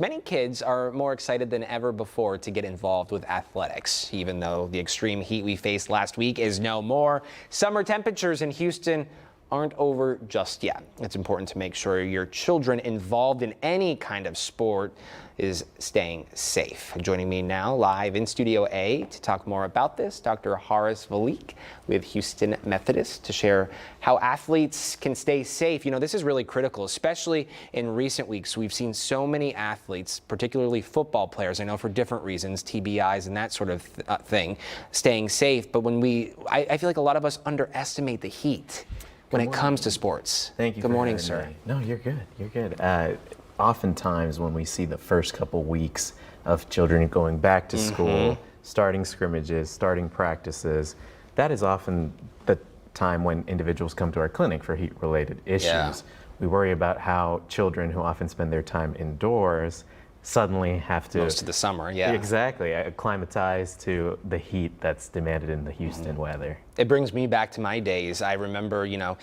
Many kids are more excited than ever before to get involved with athletics. Even though the extreme heat we faced last week is no more, summer temperatures in Houston aren't over just yet. It's important to make sure your children involved in any kind of sport is staying safe. Joining me now live in Studio A to talk more about this, Dr. Horace Velike with Houston Methodist to share how athletes can stay safe. You know, this is really critical, especially in recent weeks. We've seen so many athletes, particularly football players, I know for different reasons, TBIs and that sort of thing, staying safe. But when I feel like a lot of us underestimate the heat when it comes to sports. Thank you. Good morning, sir. No, you're good. You're good. Oftentimes when we see the first couple weeks of children going back to school, starting scrimmages, starting practices, that is often the time when individuals come to our clinic for heat-related issues. Yeah. We worry about how children who often spend their time indoors suddenly have to Most of the summer, yeah. Exactly, acclimatize to the heat that's demanded in the Houston weather. It brings me back to my days. I remember, you know,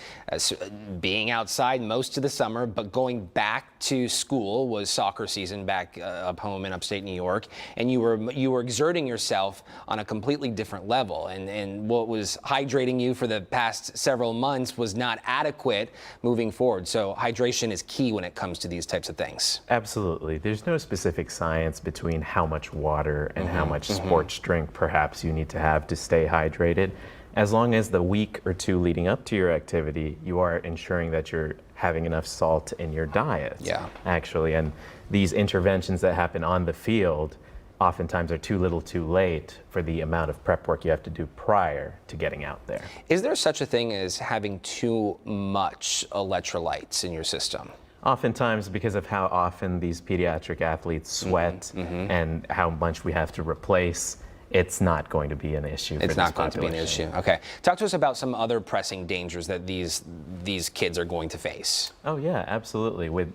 being outside most of the summer, but going back to school was soccer season back up home in upstate New York, and you were exerting yourself on a completely different level, and what was hydrating you for the past several months was not adequate moving forward. So hydration is key when it comes to these types of things. Absolutely. There's no specific science between how much water and how much sports drink perhaps you need to have to stay hydrated. As long as the week or two leading up to your activity, you are ensuring that you're having enough salt in your diet. Yeah. Actually, and these interventions that happen on the field oftentimes are too little too late for the amount of prep work you have to do prior to getting out there. Is there such a thing as having too much electrolytes in your system? Oftentimes, because of how often these pediatric athletes sweat and how much we have to replace, it's not going to be an issue. It's not going to be an issue. Okay. Talk to us about some other pressing dangers that these kids are going to face. Oh yeah, absolutely. With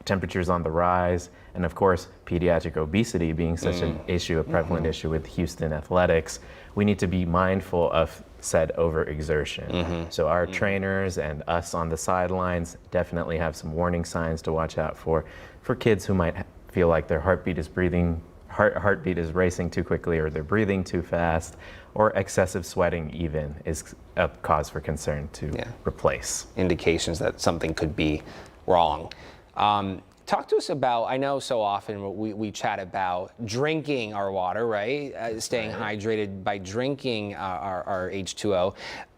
temperatures on the rise, and of course, pediatric obesity being such an issue, a prevalent issue with Houston athletics, we need to be mindful of said overexertion. So our trainers and us on the sidelines definitely have some warning signs to watch out for kids who might feel like their heartbeat is racing too quickly, or they're breathing too fast, or excessive sweating even is a cause for concern to replace. Indications that something could be wrong. Talk to us about, I know so often we chat about drinking our water, right? Staying hydrated by drinking our H2O.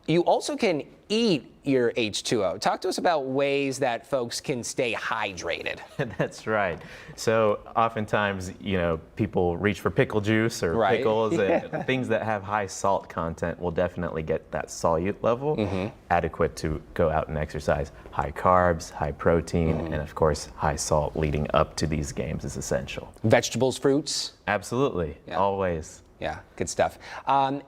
You also can eat your H2O. Talk to us about ways that folks can stay hydrated. That's right. So oftentimes, you know, people reach for pickle juice or pickles, and things that have high salt content will definitely get that solute level adequate to go out and exercise. High carbs, high protein, and of course, high salt leading up to these games is essential. Vegetables, fruits? Absolutely, always. Yeah, good stuff.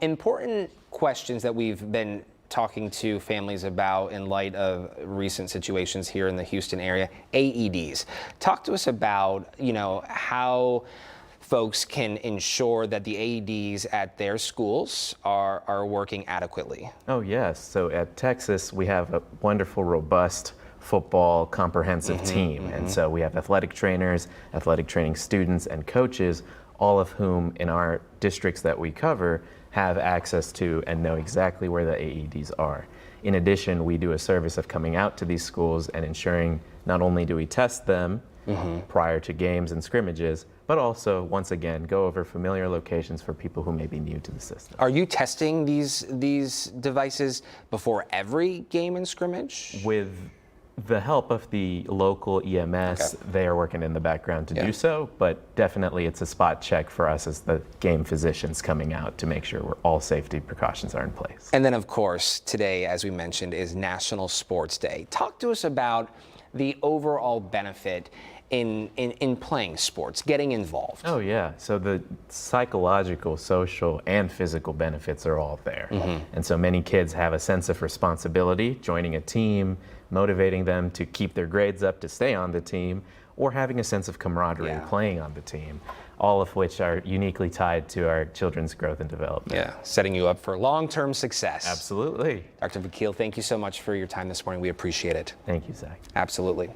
Important questions that we've been talking to families about in light of recent situations here in the Houston area, AEDs. Talk to us about, you know, how folks can ensure that the AEDs at their schools are working adequately. Oh yes, so at Texas we have a wonderful, robust football comprehensive team. And so we have athletic trainers, athletic training students, and coaches, all of whom in our districts that we cover have access to and know exactly where the AEDs are. In addition, we do a service of coming out to these schools and ensuring not only do we test them prior to games and scrimmages, but also, once again, go over familiar locations for people who may be new to the system. Are you testing these devices before every game and scrimmage? With the help of the local EMS, they are working in the background to do so, but definitely it's a spot check for us as the game physicians coming out to make sure all safety precautions are in place. And then, of course, today, as we mentioned, is National Sports Day. Talk to us about the overall benefit in playing sports, getting involved. Oh yeah, so the psychological, social, and physical benefits are all there. And so many kids have a sense of responsibility, joining a team, motivating them to keep their grades up to stay on the team, or having a sense of camaraderie playing on the team, all of which are uniquely tied to our children's growth and development. Yeah, setting you up for long-term success. Absolutely. Dr. Vakil, thank you so much for your time this morning. We appreciate it. Thank you, Zach. Absolutely.